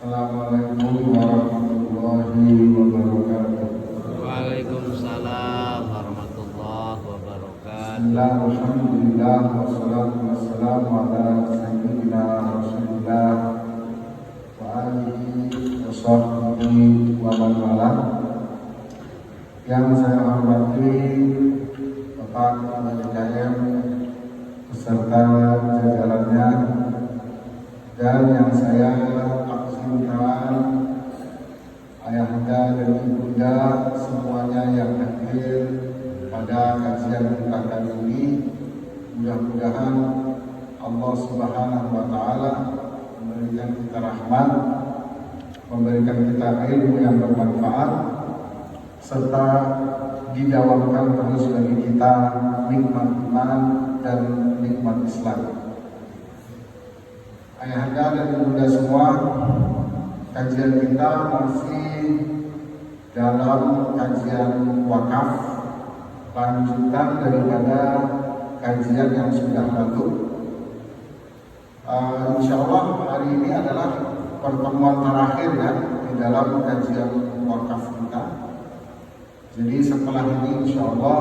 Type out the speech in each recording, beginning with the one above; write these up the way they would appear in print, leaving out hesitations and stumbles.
Assalamualaikum warahmatullahi wabarakatuh. Waalaikumsalam warahmatullahi wabarakatuh. Bismillah, alhamdulillah, wassalatu wassalamu ala sayyidina Rasulillah wa alihi wa sahbihi wa man walah. Yang saya hormati Bapak Kepala DKM beserta jajarannya, dan yang saya maksudkan ayahanda dan ibunda semuanya yang hadir pada kajian kita kali ini. Mudah-mudahan Allah Subhanahu wa Ta'ala memberikan kita rahmat, memberikan kita ilmu yang bermanfaat, serta didawamkan terus bagi kita nikmat iman dan nikmat Islam. Ayahanda dan ibunda semua, kajian kita masih dalam kajian wakaf, lanjutan daripada kajian yang sudah lalu. Insya Allah hari ini adalah pertemuan terakhir ya di dalam kajian wakaf kita. Jadi setelah ini insya Allah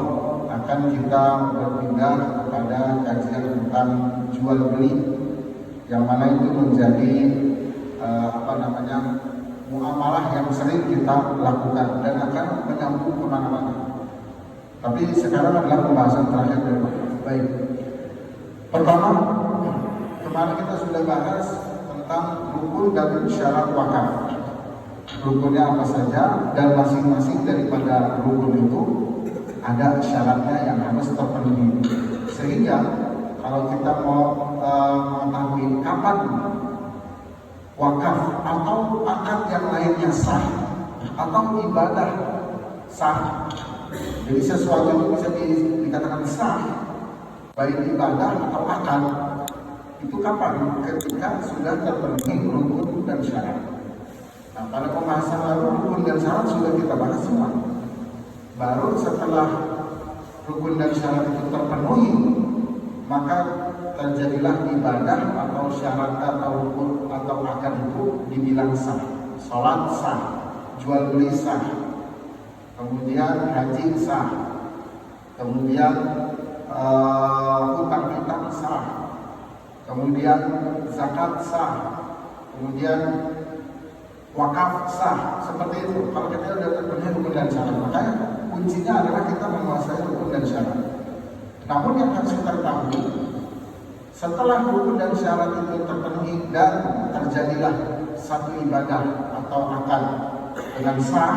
akan kita berpindah kepada kajian tentang jual beli, yang mana itu menjadi muamalah yang sering kita lakukan dan akan menyambung kemana-mana. Tapi sekarang adalah pembahasan terakhir dari wakaf. Baik. Pertama, kemarin kita sudah bahas tentang rukun dan syarat wakaf. Rukunnya apa saja, dan masing-masing daripada rukun itu ada syaratnya yang harus terpenuhi. Sehingga kalau kita mau mengetahui kapan wakaf atau akad yang lainnya sah atau ibadah sah, jadi sesuatu itu bisa dikatakan sah, baik ibadah atau akad, itu kapan? Ketika sudah terpenuhi rukun dan syarat. Nah, pada pembahasan lalu rukun dan syarat sudah kita bahas semua. Baru setelah rukun dan syarat itu terpenuhi, maka terjadilah ibadah atau syarat atau rukun atau akad itu dibilang sah. Salat sah, jual beli sah, kemudian haji sah, kemudian utang piutang sah, kemudian zakat sah, kemudian wakaf sah. Seperti itu. Kalau kita sudah terpenuhi rukun dan syarat, makanya kuncinya adalah kita menguasai rukun dan syarat. Namun yang harus kita ketahui, setelah rukun dan syarat itu terpenuhi dan terjadilah satu ibadah atau akad dengan sah,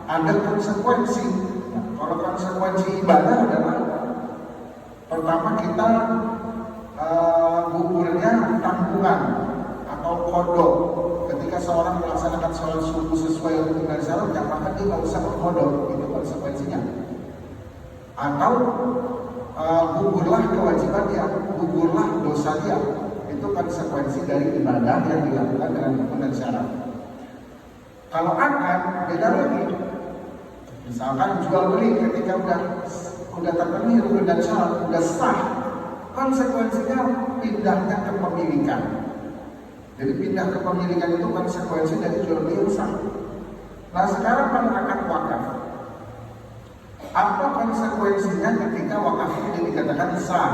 ada konsekuensi. Nah, kalau konsekuensi ibadah adalah pertama kita gugurnya tanggungan atau kodok. Ketika seorang melaksanakan sholat subuh sesuai rukun dan syarat, maka dia nggak usah berkodok. Itu konsekuensinya. Atau gugurlah kewajiban dia, gugurlah dosa dia. Itu konsekuensi dari ibadah yang dilakukan dengan rukun dan syarat. Kalau akad beda lagi. Misalkan jual beli, ketika udah terpenuhi rukun dan syarat, udah sah, konsekuensinya pindahnya kepemilikan. Jadi pindah kepemilikan itu konsekuensi dari jual beli yang sah. Nah sekarang pada akad wakaf, apa konsekuensinya ketika wakaf ini dikatakan sah?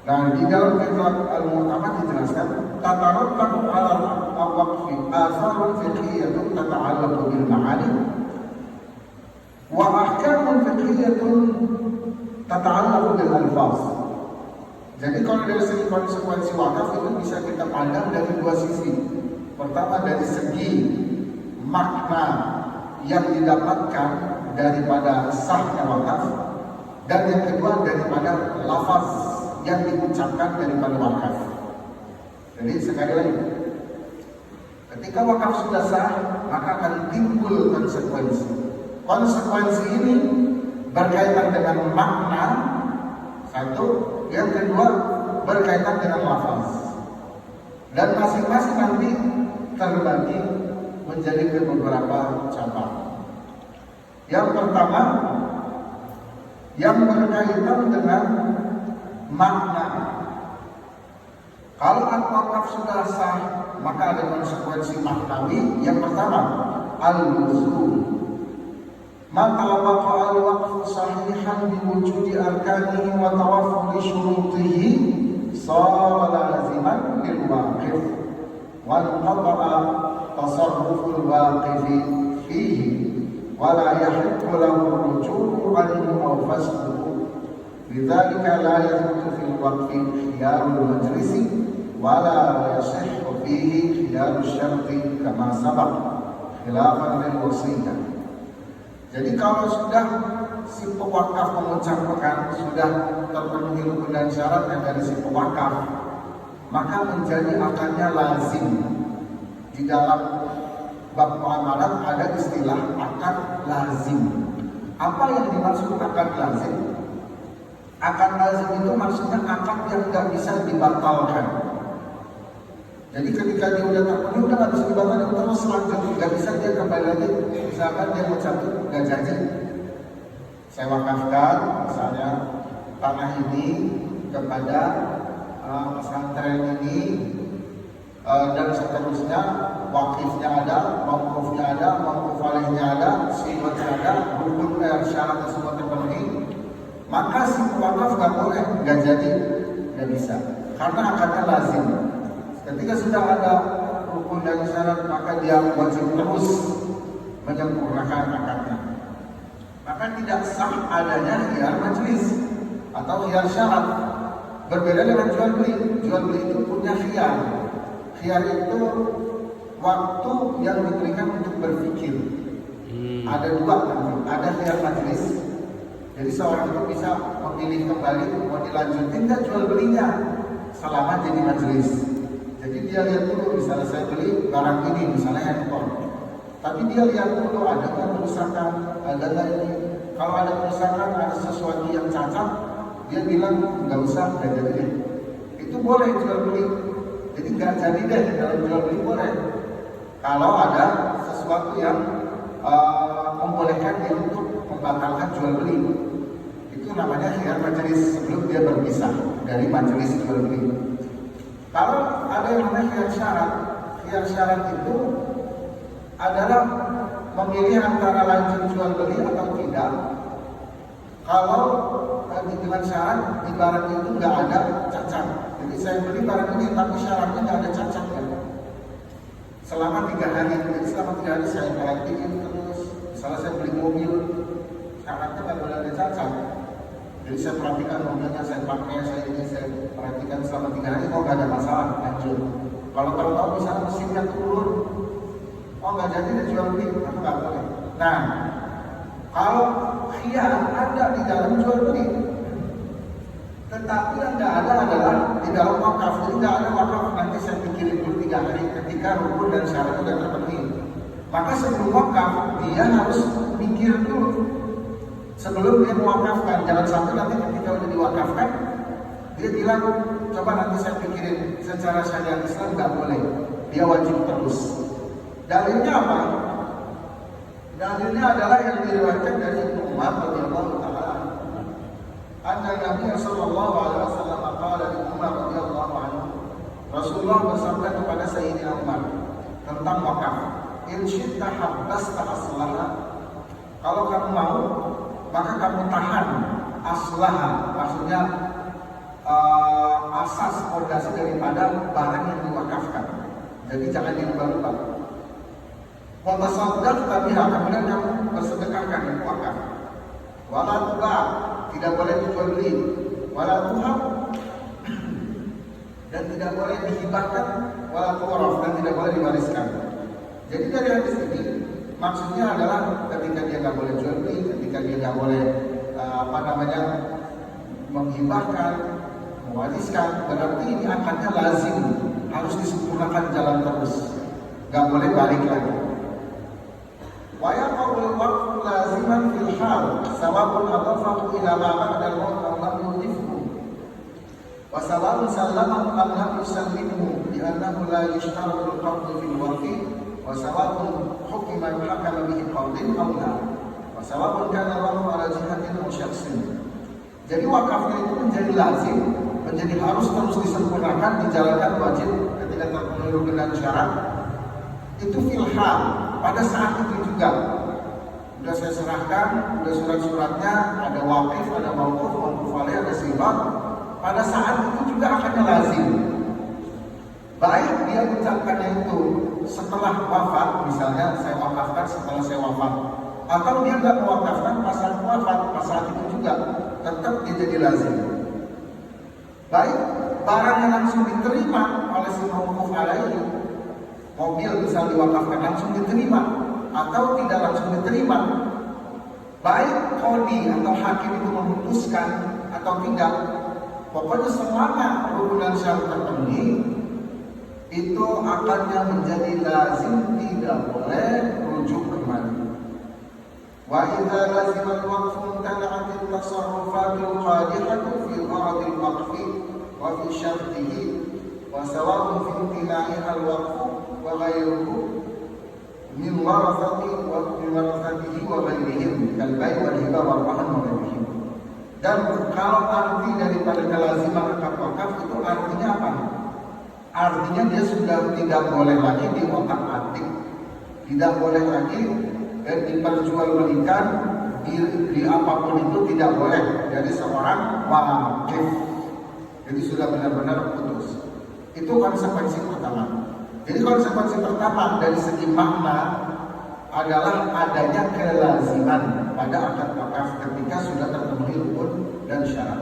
Nah, di dalam kitab Al-Mu'tamad dijelaskan, tatarattabu 'ala al-waqfi atharun fiqhiyyatun tata'allaqu bil ma'ani wa ahkamun fiqhiyyatun tata'allaqu bil alfaz. Jadi kalau dari segi konsekuensi wakaf itu bisa kita pandang dari dua sisi. Pertama dari segi makna yang didapatkan daripada sahnya wakaf, dan yang kedua daripada lafaz yang diucapkan daripada wakaf. Jadi sekali lagi, ketika wakaf sudah sah, maka akan timbul konsekuensi. Konsekuensi ini berkaitan dengan makna satu, yang kedua berkaitan dengan lafaz, dan masing-masing nanti terbagi menjadi beberapa cabang. Yang pertama, yang berkaitan dengan makna. Kalau wakaf sudah sah, maka ada konsekuensi maknawi. Yang pertama, al-luzum. Man tawaqqa'a al-waqfu sahihan biwujudi arkanihi wa tawaffuri syurutihi sara laziman lil waqif wa qata'a tasarruful waqifi fihi wa la yahiqqu lahu ruju'u anhu aw fasduhu. Lidzalika la yathbutu fil waqfi khiyarul majlisi wa la yasihhu fihi khiyarul syarti kama sabaq khilafan lil wasiyyah. Jadi kalau sudah si pewakaf mengucapkan sudah terpenuhi rukun dan syarat yang dari si pewakaf, maka menjadi akarnya lazim. Di dalam bab muamalat ada istilah akad lazim. Apa yang dimaksud akad lazim? Akad lazim itu maksudnya akad yang tidak bisa dibatalkan. Jadi ketika dia udah terpenuhi, udah nggak bisa dibatalkan, terus lanjut, nggak bisa dia kembali lagi. Misalkan dia mau cabut, nggak janji. Saya wakafkan misalnya tanah ini kepada pesantren ini dan seterusnya, wakifnya ada, mauqufnya ada, mauquf alaihnya ada, sifatnya ada, rukun syarat semua terpenuhi. Maka si wakaf nggak boleh, nggak jadi, nggak bisa, karena akadnya lazim. Ketika sudah ada rukun dan syarat, maka dia wajib terus menyempurnakan akadnya. Maka tidak sah adanya khiyar majlis atau khiyar syarat. Berbeda dengan jual beli. Jual beli itu punya khiyar. Khiyar itu waktu yang diberikan untuk berpikir. Ada dua nanti. Ada khiyar majlis. Jadi seorang itu bisa memilih kembali mau dilanjutin nggak jual belinya selama jadi majlis. Jadi dia lihat dulu, misalnya saya beli barang ini, misalnya handphone. Tapi dia lihat dulu ada nggak kerusakan, ada nggak ini. Kalau ada kerusakan, ada sesuatu yang cacat, dia bilang nggak usah, nggak jadi deh. Itu boleh jual beli. Jadi nggak jadi deh dalam jual beli boleh. Kalau ada sesuatu yang membolehkan dia untuk membatalkan jual beli, itu namanya khiyar majelis sebelum dia berpisah dari majelis jual beli. Kalau ada yang namanya khiyar syarat itu adalah memilih antara lanjut jual beli atau tidak. Kalau dengan syarat di barang itu nggak ada cacat. Jadi saya beli barang ini tapi syaratnya nggak ada cacat ya. Selama 3 hari, jadi selama 3 hari saya perhatiin terus. Misalnya saya beli mobil, syaratnya nggak boleh ada cacat. Jadi saya perhatikan mobilnya, saya pakai, saya perhatikan selama 3 hari, kok nggak ada masalah, lanjut. Kalau tahu-tahu misalnya mesinnya turun, oh nggak jadi dia jual beli, itu nggak boleh. Nah, kalau khiyar ada di dalam jual beli, tetapi yang nggak ada adalah di dalam wakaf. Jadi nggak ada wakaf, nanti saya pikirin dulu 3 hari ketika rukun dan syarat sudah terpenuhi. Maka sebelum wakaf, dia harus mikir dulu. Sebelum dia mewakafkan, jangan sampai nanti ketika udah diwakafkan, dia bilang, coba nanti saya pikirin, secara syariat Islam nggak boleh, dia wajib terus. Dalilnya apa? Dalilnya adalah yang diriwayatkan dari Ibnu Umar radhiyallahu taala. Anna Nabi sallallahu alaihi wasallam qala li Umar radhiyallahu anhu. Rasulullah bersabda kepada Sayyidina Umar tentang wakaf. In syi'ta habbasta aslaha. Kalau kamu mau, maka kamu tahan aslaha, maksudnya asas fondasi daripada barang yang diwakafkan. Jadi jangan dirubah-rubah. Wa tasaddaq biha, kemudian kamu bersedekahkan dengan wakaf. Wala tuba, tidak boleh dijual beli. Wala tuhab, dan tidak boleh dihibahkan. Wala tuwaraf, dan tidak boleh diwariskan. Jadi dari hadis ini maksudnya adalah ketika dia nggak boleh jual beli, ketika dia nggak boleh menghibahkan, mewariskan, berarti ini akadnya lazim, harus disempurnakan jalan terus, nggak boleh balik lagi. Wa yaqul waqfu laziman fil hal, sawabun adafahu ila ma ba'da al-maut aw lam yudhifhu. Wa sawabun sallamahu am lam yusallimhu, li'annahu la yushtaratu al-qabdu fil waqfi. Wasawabun hukima yuhakama bihi qawlin aw la. Wasawabun kana waqfu ala jihatin aw syakhsin. Jadi wakafnya itu menjadi lazim menjadi harus terus disempurnakan, dijalankan wajib ketika terpenuhi rukun dan syarat. Itu filham, pada saat itu juga udah saya serahkan, udah surat-suratnya, ada waqif, ada mauquf alaih, ada sifat. Pada saat itu juga akan lazim. Baik dia ucapkannya itu setelah wafat, misalnya saya wakafkan setelah saya wafat, atau dia nggak mewakafkan pas saat wafat, pas saat itu juga tetap dia jadi lazim. Baik barang yang langsung diterima oleh si mauquf alaih, mobil misal diwakafkan langsung diterima atau tidak langsung diterima, baik qadhi atau hakim itu memutuskan atau tidak, pokoknya selama rukun dan syarat terpenuhi, itu akannya menjadi lazim, tidak boleh rujuk kembali. Wa idza lazima al-waqf imtana'at at-tasarrufat al-qadihatu fi al-arad al-waqf wa fi syartihi wa sawa'un fi imtina'iha al-waqf wa ghayruhu min warathatihi wa ghayrihim kal bay' wal hiba wal rahan wa ghayrihim. Dan kalau arti daripada kelaziman akad wakaf itu artinya apa? Artinya dia sudah tidak boleh lagi diotak-atik, tidak boleh lagi diperjualbelikan di apapun itu, tidak boleh dari seorang wakif. Jadi sudah benar-benar putus. Itu konsekuensi pertama. Jadi konsekuensi pertama dari segi makna adalah adanya kelaziman pada akad wakaf ketika sudah terpenuhi rukun dan syarat.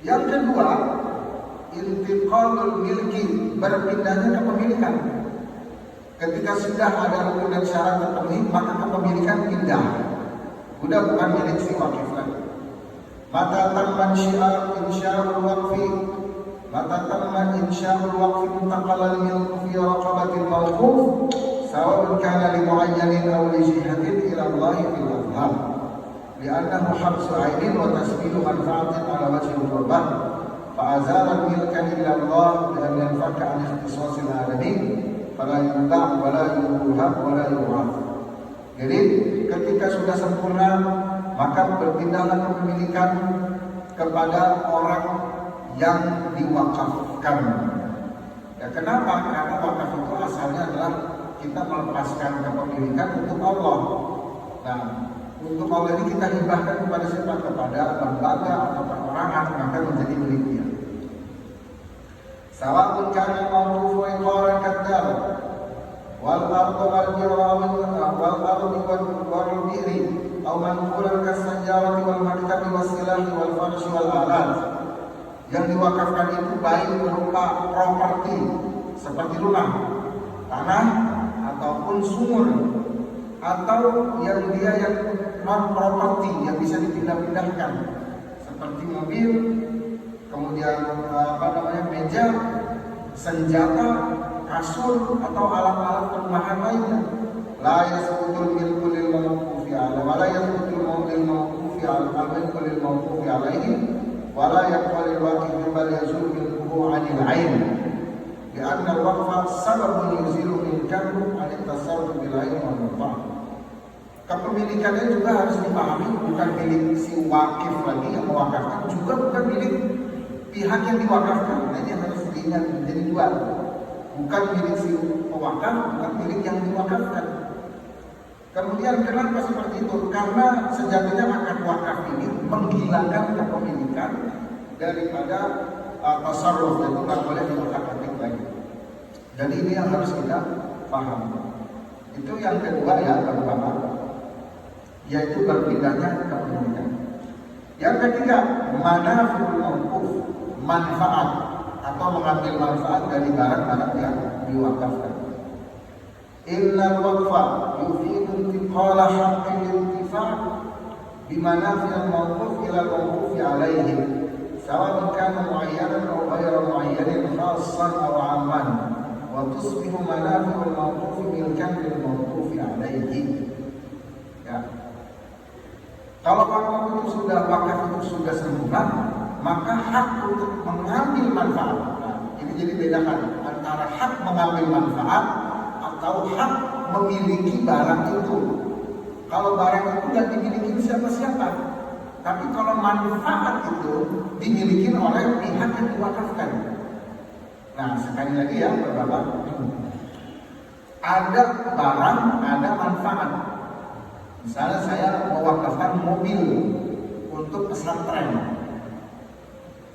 Yang kedua, intiqalul milki, berpindahnya kepemilikan. Ketika sudah ada rukun dan syarat terpenuhi, maka kepemilikan pindah. Sudah bukan milik si wakif lagi. Mata tamman insya'ul waqfi, mata tamman insya'ul waqfi intaqala al-milku fi raqabatil mawquf, sawa'un kana li mu'ayyanin aw li jihatin ila Allah fil afham. Li'annahu habsu 'ainin wa tasbihu manfa'atin 'ala wajhi al-qurbah. فأزال الملك إلى الله بأن ينفك عن اختصاص العالمين فلا يمتع ولا يوهب ولا يوهب. Jadi ketika sudah sempurna, maka berpindahlah kepemilikan kepada orang yang diwakafkan. Ya, kenapa? Karena wakaf itu asalnya adalah kita melepaskan kepemilikan untuk Allah. Nah, untuk Allah ini kita hibahkan kepada siapa? Kepada lembaga atau perorangan, maka menjadi milik dia. Sawa'un kana mawqufu iqaran kadar wal ardu wal jirawi wal ardu wal bi'ri aw manqulan kas-sajarati wal maktabi was silahi wal farshi wal alat. Yang diwakafkan itu baik berupa properti seperti rumah, tanah ataupun sumur, atau yang dia yang non properti yang bisa dipindah-pindahkan seperti mobil, kemudian meja, senjata, kasur atau alat-alat perumahan lainnya. La yasbutul milku lil mawqufi ala wa la yasbutul mawqufi ala al-milku lil mawqufi alaihi wa la yaqbalu al-waqif bal yazul milkuhu 'anil 'ain li'anna al-waqfa sababun yuzilu milkahu 'an at-tasarruf bil 'ain wal manfa'ah. Kepemilikannya juga harus dipahami, bukan milik si wakif lagi yang mewakafkan, juga bukan milik pihak yang diwakafkan. Nah, ini harus diingat menjadi dua, bukan milik si pewakaf, bukan milik yang diwakafkan. Kemudian kenapa seperti itu? Karena sejatinya akad wakaf ini menghilangkan kepemilikan daripada tasarruf, itu nggak boleh diotak-atik lagi. Jadi ini yang harus kita paham. Itu yang kedua ya, Bapak-bapak, yaitu berpindahnya kepemilikan. Yang ketiga, manafi'ul mawquf, manfaat atau mengambil manfaat dari barang-barang yang diwakafkan. Innal waqfa yufidu intiqala haqqil intifa' bimanafi'il mawquf ila al-mawqufi alaihi sawa'un kana mu'ayyanan aw ghayra mu'ayyanin khassan aw 'amman wa tusbihu manafi'ul mawqufi milkan lil mawqufi alaihi. Ya. Kalau wakaf itu sudah sempurna, maka hak untuk mengambil manfaat. Nah, ini jadi bedakan antara hak mengambil manfaat atau hak memiliki barang itu. Kalau barang itu tidak dimiliki siapa-siapa, Tapi kalau manfaat itu dimiliki oleh pihak yang diwakafkan. Nah, sekali lagi ya, Bapak. Ada barang, ada manfaat. Misalnya saya mewakafkan mobil untuk pesantren.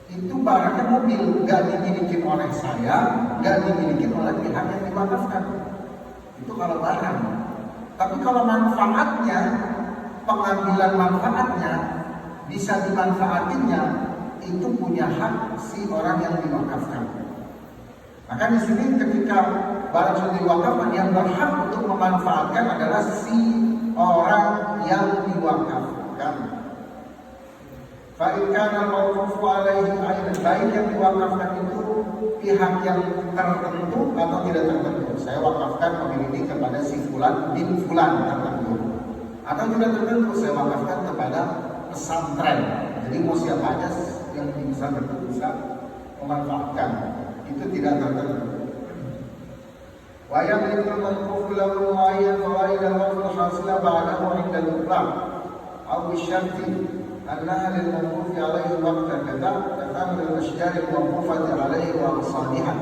Itu barangnya mobil, gak dimiliki oleh saya, gak dimiliki oleh pihak yang diwakafkan. Itu kalau barang. Tapi kalau manfaatnya, pengambilan manfaatnya, bisa dimanfaatinya, itu punya hak si orang yang diwakafkan. Maka di sini ketika barang sudah diwakafkan, yang berhak untuk memanfaatkan adalah si orang yang diwakafkan. Fa'inkan al-mawqufu alaihi aidan, baik yang diwakafkan itu pihak yang tertentu atau tidak tertentu. Saya wakafkan mobil ini kepada si fulan bin fulan tertentu, atau tidak tertentu, saya wakafkan kepada pesantren. Jadi mau siapa aja yang bisa memanfaatkan, itu tidak tertentu. Wa yamliku al-mawqufu lahu mu'ayyan fawaid al-mawquf hasila ba'dahu 'inda al-itlaq aw bisyarti annaha lil-mawqufi 'alaihi waqta kadza takamul al-ashjar al-mawqufati 'alaihi wa asaliha.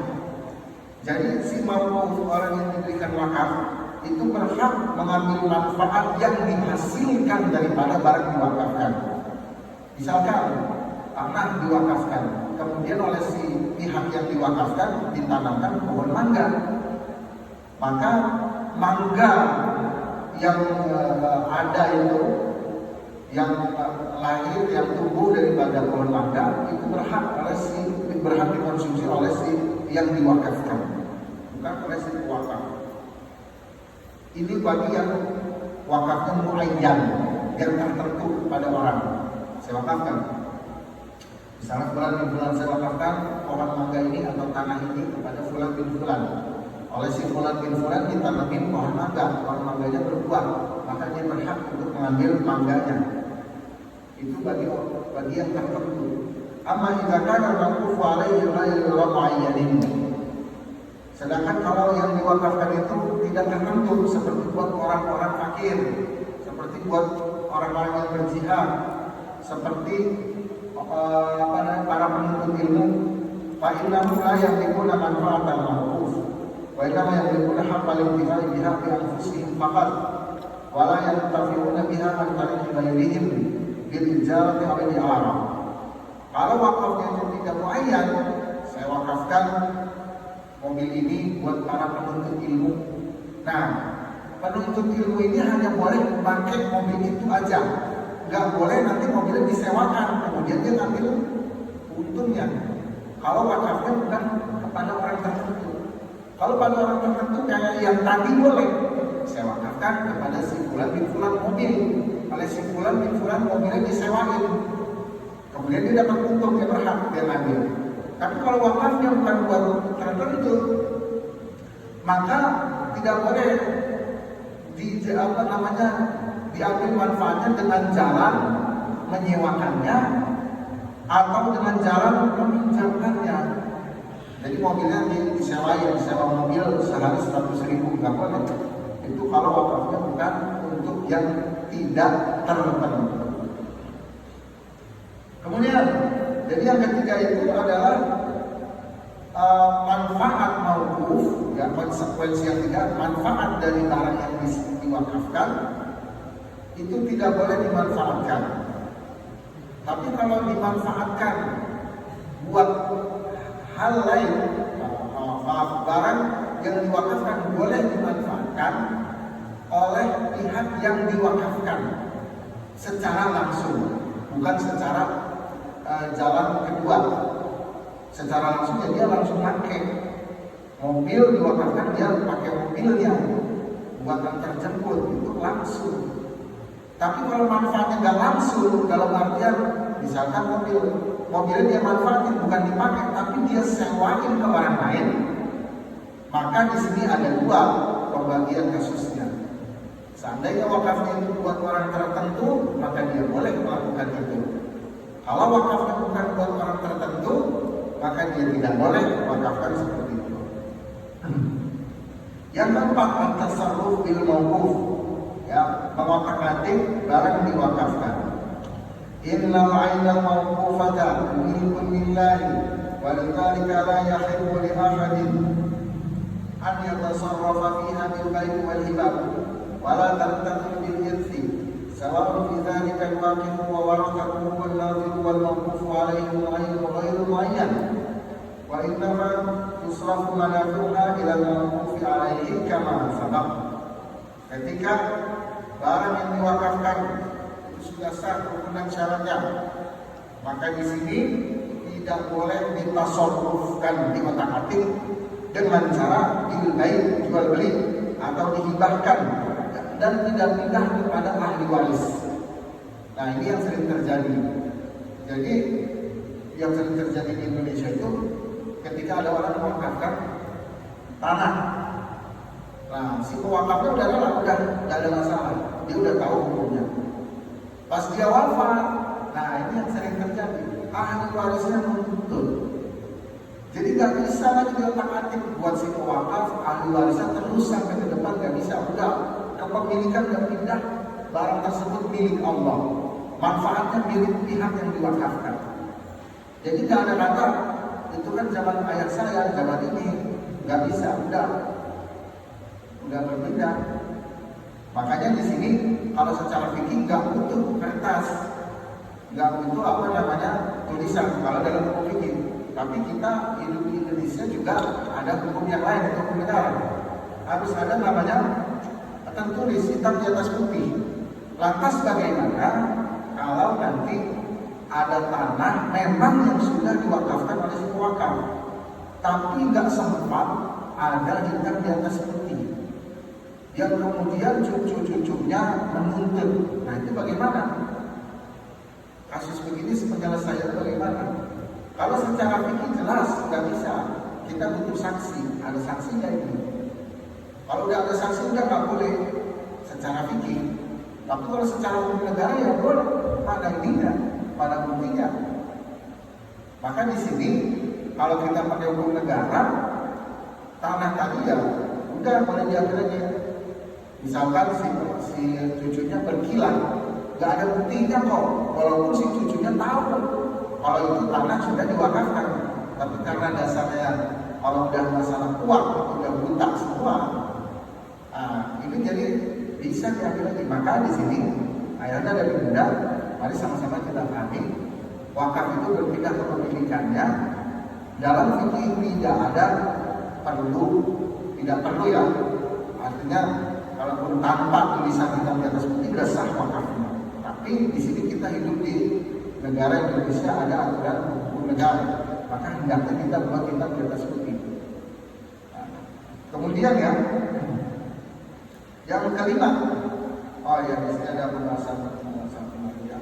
Jadi si mawquf, orang yang diberikan wakaf itu berhak mengambil manfaat yang dihasilkan daripada barang diwakafkan. Misalkan tanah diwakafkan, kemudian oleh si pihak yang diwakafkan ditanamkan pohon mangga, maka mangga yang ada itu, yang lahir, yang tumbuh daripada pohon mangga itu berhak dikonsumsi oleh si yang diwakafkan, bukan oleh si wakaf. Ini bagi yang wakafnya muayyan, yang tertentu pada orang. Saya wakafkan, misalnya fulan bin fulan, saya wakafkan pohon mangga ini atau tanah ini kepada fulan bin fulan. Oleh si fulan bin fulan ditanamin pohon mangga, pohon mangganya berbuah, maka dia berhak untuk mengambil mangganya. Itu bagi yang tertentu. Amma idza kana al-mawqufu alaihi ghairu muayyanin. Sedangkan kalau yang diwakafkan itu tidak tertentu, seperti buat orang-orang fakir, seperti buat orang-orang yang berjihad, seperti para penuntut ilmu, fa innahu la yamlikuna manfa'atal mawquf wa innama yamlikuna haqqal intifai biha bi anfusihim faqat wa la yantafi'una biha an tariqi ghairihim bil ijarati aw al-i'arah. Kalau wakafnya itu tidak muayyan, saya wakafkan mobil ini buat para penuntut ilmu. Nah, penuntut ilmu ini hanya boleh memakai mobil itu aja, nggak boleh nanti mobilnya disewakan, kemudian dia ngambil untungnya. Kalau wakafnya bukan kepada orang tertentu. Kalau pada orang tertentu kayak yang tadi boleh, saya wakafkan kepada si fulan bin fulan mobil. Oleh si fulan bin fulan mobilnya disewain, kemudian dia dapat untung, dia berhak, dia ngambil. Tapi kalau wakafnya bukan buat tertentu, maka tidak boleh diambil manfaatnya dengan jalan menyewakannya atau dengan jalan meminjamkannya. Jadi mobilnya disewa mobil sehari 100.000, nggak boleh. Itu kalau wakafnya bukan untuk yang tidak tertentu. Kemudian, jadi yang ketiga itu adalah manfaat mauquf, ya, konsekuensi yang ketiga, manfaat dari barang yang diwakafkan itu tidak boleh dimanfaatkan. Tapi kalau dimanfaatkan buat hal lain, barang yang diwakafkan boleh dimanfaatkan oleh pihak yang diwakafkan secara langsung, bukan secara jalan kedua. Secara langsung ya dia langsung pakai mobil diwakafkan, dia pakai mobilnya buatan terjemput, itu langsung. Tapi kalau manfaatnya nggak langsung, dalam artian misalkan mobilnya dia manfaatin bukan dipakai, tapi dia sewain ke orang lain, maka di sini ada dua pembagian kasusnya. Seandainya wakafnya itu buat orang tertentu, maka dia boleh melakukan itu. Kalau wakafnya bukan buat orang tertentu, maka dia tidak boleh wakafkan seperti itu. Yang keempat, at-tasarruf bil mawquf, ya, mengotak-atik barang diwakafkan. innal 'ainal mawqufata milkun lillahi wa lidzalika la yahillu li ahadin an yatasarrafa fiha bil bai'i wal hibah wa la tantaqilu bil irthi sawa'un fi dzalika al-waqifu wa warathatuhu wal nadhiru wal mawqufu 'alayhi al-'ainu ghairu mu'ayyan wa innama yusrafu manafi'uha ila al-mawqufi 'alayhi kama sabaq. Ketika barang yang diwakafkan itu sudah sah rukunan syaratnya, maka di sini tidak boleh ditasarrufkan, diotak-atik dengan cara dilbay, jual beli atau dihibahkan dan tidak pindah kepada ahli waris. Nah, ini yang sering terjadi. Jadi yang sering terjadi di Indonesia itu ketika ada orang mewakafkan tanah. Nah, si pewakafnya udah ada masalah, dia udah tahu hukumnya. Pas dia wafat, nah ini yang sering terjadi, ahli warisnya menuntut. Jadi nggak bisa lagi diotak-atik buat si pewakaf, ahli warisnya terus sampai ke depan nggak bisa. Udah, kepemilikan udah pindah, barang tersebut milik Allah, manfaatnya milik pihak yang diwakafkan. Jadi nggak ada kata itu kan zaman ayah saya, zaman ini nggak bisa, udah berpindah. Makanya di sini kalau secara fikih nggak butuh kertas, nggak butuh tulisan kalau dalam hukum fikih. Tapi kita hidup di Indonesia juga ada hukum yang lain, hukum negara. Harus ada namanya tertulis hitam di atas putih. Lantas bagaimana kalau nanti ada tanah memang yang sudah diwakafkan oleh si pewakaf, tapi nggak sempat ada hitam di atas putih, yang kemudian cucu-cucunya menuntut. Nah, itu bagaimana? Kasus begini penyelesaian bagaimana? Kalau secara fikih jelas nggak bisa, kita butuh saksi. Ada saksinya ini. Kalau udah ada saksi udah nggak boleh secara fikih. Tapi kalau secara hukum negara ya boleh. Pada ininya, pada buktinya. Maka di sini kalau kita pakai hukum negara, tanah tadi ya udah boleh diambil aja. Misalkan si cucunya berkilan, nggak ada buktinya kok, walaupun si cucunya tahu kalau itu tanah sudah diwakafkan, tapi karena dasarnya kalau udah masalah uang, udah buta semua, ini jadi bisa diambil lagi. Maka di sini ayatnya dari bunda, mari sama-sama kita pahami, wakaf itu berpindah kepemilikannya. Dalam fikih tidak ada tidak perlu ya, artinya kalaupun tanpa tulisan hitam di atas putih sudah sah wakafnya. Tapi di sini kita hidup di negara Indonesia, ada aturan hukum negara, maka hendaknya kita buat hitam di atas putih. Nah, kemudian ya, yang kelima, di sini ada pembahasan kemarin.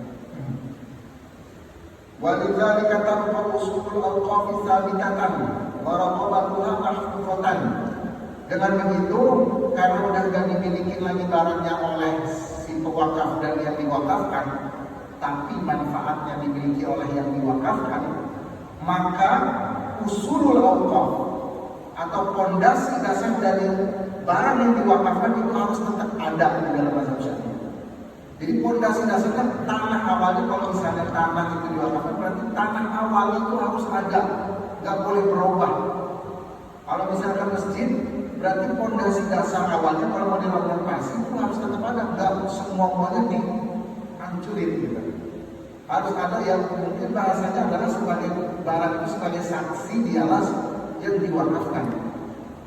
Walidzalika tabqa usulul awqafi tsabitatan wa raqabatuha mahfuzatan. Dengan begitu, karena udah gak dimiliki lagi barangnya oleh si pewakaf dan yang diwakafkan, tapi manfaatnya dimiliki oleh yang diwakafkan, maka usulul awqaf atau pondasi dasar dari barang yang diwakafkan itu harus tetap ada di dalam mazhab Syafi'i. Jadi pondasi dasarnya tanah awalnya, kalau misalnya tanah itu diwakafkan, berarti tanah awal itu harus ada, nggak boleh berubah. Kalau misalkan masjid, berarti pondasi dasar awalnya kalau mau direnovasi itu harus tetap ada, nggak semuanya dihancurin gitu. Harus ada yang mungkin bahasanya adalah sebagai barang itu sebagai saksi dialah yang diwakafkan.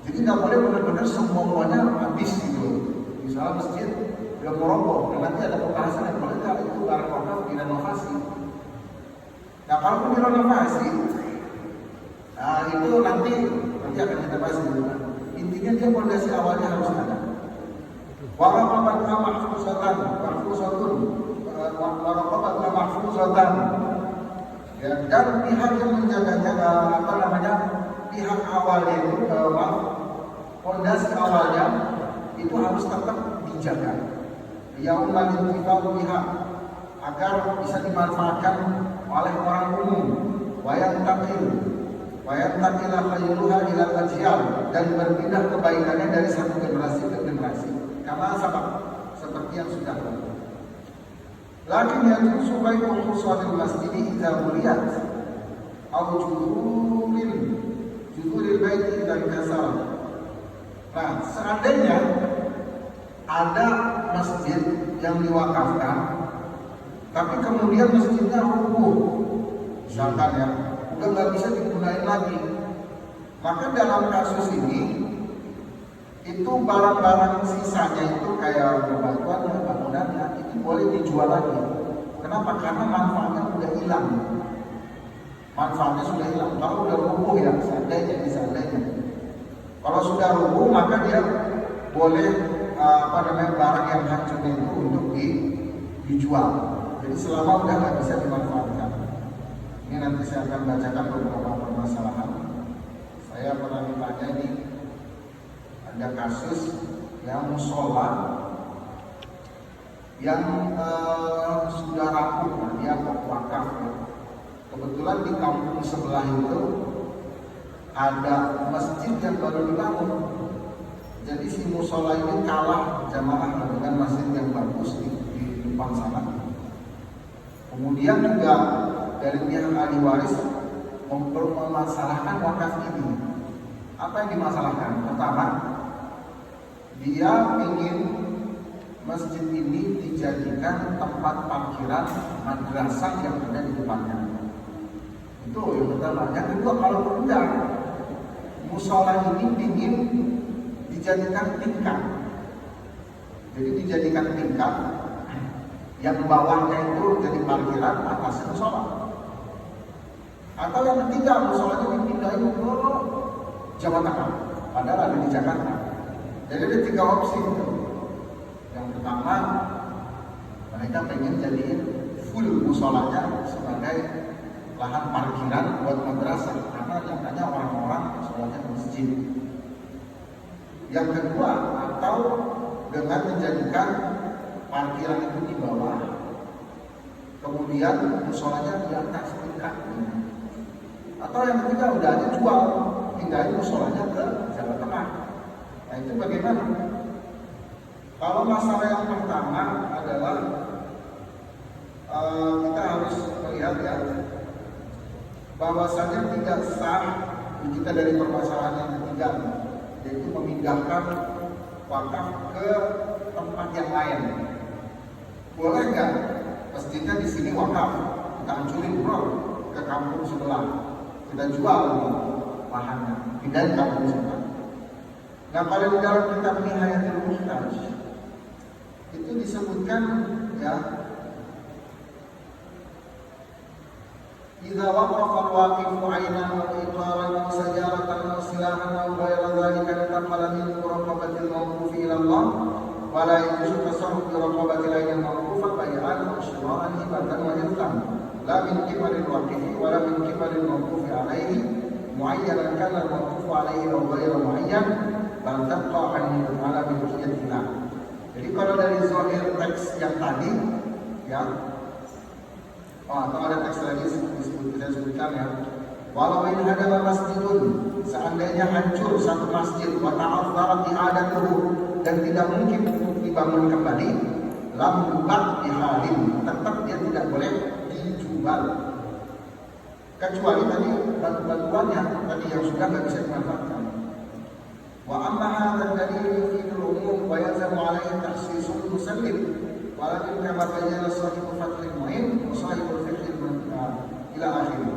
Jadi nggak boleh benar-benar semuanya habis gitu. Misalnya masjid udah mau roboh, dan nanti ada pembahasan yang boleh nggak itu barang wakaf direnovasi. Nah, kalau direnovasi, itu nanti akan kita bahas dulu. Intinya dia pondasi awalnya harus ada. Waraqabatna mahfuzatan, ya, dan pihak yang menjaga pihak awalnya itu, pondasi awalnya itu harus tetap dijaga. Yaumal intifa'u biha, agar bisa dimanfaatkan oleh orang umum. Wayantakila khairuha ilal ajyal, dan berpindah kebaikannya dari satu generasi ke generasi. Kama sabab, seperti yang sudah lalu. Lakin yajuzu bai'u qusadil masjid idza buliyat aw juduril bait idza kasar. Nah, seandainya ada masjid yang diwakafkan, tapi kemudian masjidnya rubuh, misalkan ya, udah nggak bisa digunakan lagi, maka dalam kasus ini itu barang-barang sisanya itu kayak bebatuannya, bangunannya itu boleh dijual lagi. Kenapa? Karena manfaatnya udah hilang. Manfaatnya sudah hilang. Kalau udah rubuh ya, seandainya. Kalau sudah rubuh maka dia boleh barang yang hancurnya itu untuk dijual. Jadi selama udah nggak bisa dimanfaatkan. Ini nanti saya akan bacakan beberapa permasalahan. Saya pernah ditanya ini, ada kasus yang musola yang sudah rapuh, dia wakaf. Kebetulan di kampung sebelah itu ada masjid yang baru dibangun. Jadi si musola ini kalah jamaah dengan masjid yang bagus di depan sana. Kemudian juga dari pihak ahli waris memasalahkan wakaf ini. Apa yang dimasalahkan? Pertama, dia ingin masjid ini dijadikan tempat parkiran madrasah yang ada di depannya. Itu yang pertama. Yang kedua, kalau enggak, musola ini ingin dijadikan tingkat. Jadi dijadikan tingkat yang bawahnya itu jadi parkiran, atasnya musola. Atau yang ketiga, musolanya dipindahin ke Jawa Tengah, padahal ada di Jakarta. Jadi ada 3 opsi. Yang pertama, mereka pengen jadiin full musolanya sebagai lahan parkiran buat madrasah, karena nyatanya orang-orang sholatnya di masjid. Yang kedua, atau dengan menjadikan parkiran itu di bawah, kemudian musolanya di atas tingkat. Atau yang ketiga, udah aja jual, pindahin musolanya ke Jawa Tengah. Nah itu bagaimana? Kalau masalah yang pertama adalah kita harus melihat ya, bahwasanya tidak sah kita dari permasalahan yang ketiga, yaitu memindahkan wakaf ke tempat yang lain. Boleh nggak masjidnya di sini wakaf, kita hancurin bro ke kampung sebelah, kita jual lahannya, pindahin kampung sebelah. Nah, pada di dalam kitab Nihayatul Muhtaj itu disebutkan ya, idza waqafa al-waqifu 'aynan wa iqaran wa sajaratan wa silahan wa ghayra dhalika intaqala min muraqabati al-mawquf ila Allah wa la yajuzu tasarruf bi raqabati al-'ayn al-mawqufa bay'an wa shira'an hibatan wa irfan la min qibali al-waqifi wa la min qibali al-mawquf 'alayhi mu'ayyanan kana al-mawquf 'alayhi aw ghayra mu'ayyan bal tabqa 'anhu ala milkiyatillah. Jadi kalau dari zahir teks yang tadi ya, atau ada teks lagi saya sebutkan ya, walau in hadama masjidun, seandainya hancur satu masjid wa ta'azzara i'adatuhu, dan tidak mungkin untuk dibangun kembali, lam yubaq bihalin, tetap dia tidak boleh dijual, kecuali tadi batu-batuannya tadi yang sudah nggak bisa dimanfaatkan. Wa amma hadha dalil fi al-umum wa yazamu alaihi takhsisul musallim, walakin kama bayyana sahibu Fathul Mu'in wa sahibul fiqh ila akhirih.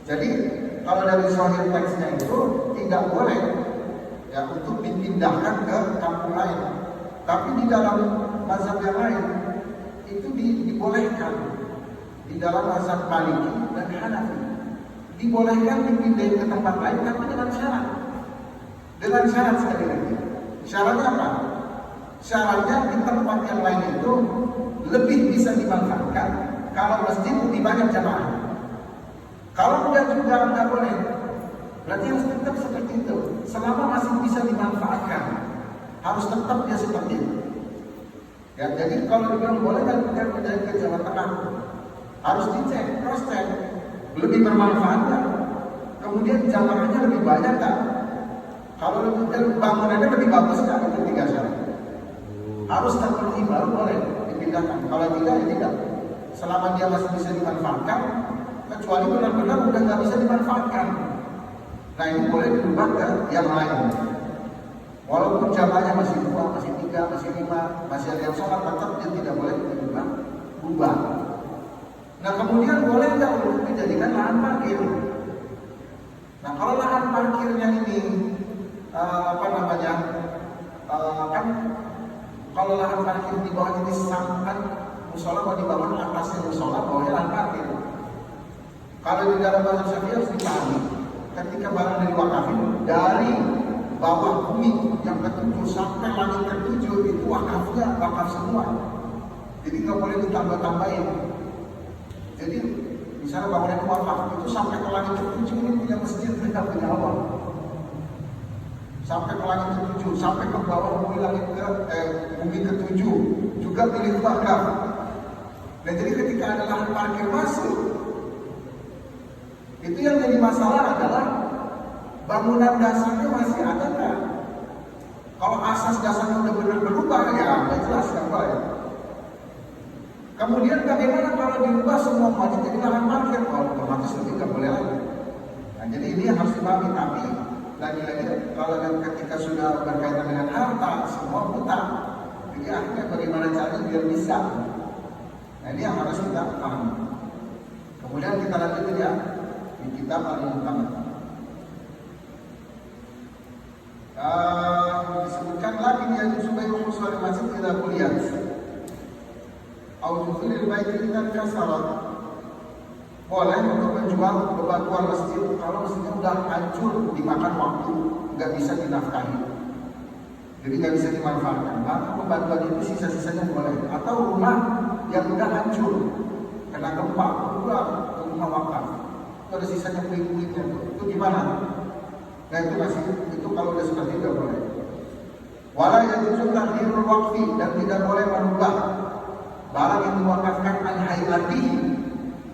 Jadi kalau dari sahih teksnya itu tidak boleh ya untuk dipindahkan ke kampung lain. Tapi di dalam mazhab yang lain itu dibolehkan. Di dalam mazhab Maliki dan Hanafi dibolehkan dipindahin ke tempat lain, tapi dengan syarat. Dengan syarat sekali lagi. Syaratnya apa? Syaratnya di tempat yang lain itu lebih bisa dimanfaatkan kalau masjid lebih banyak jamaah. Kalau udah juga nggak boleh, berarti harus tetap seperti itu. Selama masih bisa dimanfaatkan, harus tetap dia seperti itu. Ya, jadi kalau dibilang boleh kan pindah ke Jawa Tengah, harus dicek, cross check, lebih bermanfaat kan? Kemudian jamaahnya lebih banyak kan? Kalau bangunannya lebih bagus kan? Itu 3 syarat. Harus terpenuhi baru boleh dipindahkan. Kalau tidak, ya tidak. selama dia masih bisa dimanfaatkan, kecuali benar-benar udah nggak bisa dimanfaatkan. Nah ini boleh dirubah ke yang lain. Walaupun jamaahnya masih 2, masih 3, masih 5, masih ada yang sholat, tetap dia tidak boleh dirubah. Nah kemudian boleh nggak untuk dijadikan lahan parkir? Nah kalau lahan parkirnya ini kan kalau lahan parkir di bawah ini kan musola mau dibangun atasnya musola, bawahnya lahan parkir. Kalau di dalam mazhab Syafi'i harus dipahami, ketika barang diwakafin dari bawah bumi yang ke-7 sampai langit ke-7 itu wakafnya wakaf semua. Jadi nggak boleh ditambah-tambahin. Jadi misalnya bangunan itu wakaf itu sampai ke langit ke-7 ini punya masjid, mereka punya Allah. Sampai ke langit ke-7, sampai ke bawah bumi bumi ke-7 juga milik wakaf. Nah jadi ketika ada lahan parkir masuk, itu yang jadi masalah adalah bangunan dasarnya masih ada nggak? Kalau asas dasarnya udah benar berubah ya udah jelas nggak boleh. Kemudian bagaimana kalau dirubah semua masjid jadi lahan parkir? Otomatis lebih nggak boleh lagi. Nah jadi ini yang harus dipahami. Tapi lagi-lagi kalau ketika sudah berkaitan dengan harta semua buta. Jadi akhirnya bagaimana caranya biar bisa? Nah ini yang harus kita pahami. Kemudian kita lanjut ya di kitab Al-Mu'tamad. Disebutkan lagi dia supaya usul masjid tidak kuliah. Audufil baik kita kasarat. Boleh untuk menjual bebatuan masjid kalau masjidnya udah hancur dimakan waktu, nggak bisa dinafkahi. Jadi nggak bisa dimanfaatkan. Maka bebatuan itu sisa-sisanya boleh. Atau rumah yang udah hancur kena gempa, rumah wakaf. Itu ada sisanya puing-puingnya itu gimana? Nah itu kalau udah seperti itu boleh. Wala yajuzu tahdhirul waqfi dan tidak boleh merubah barang yang diwakafkan an hayati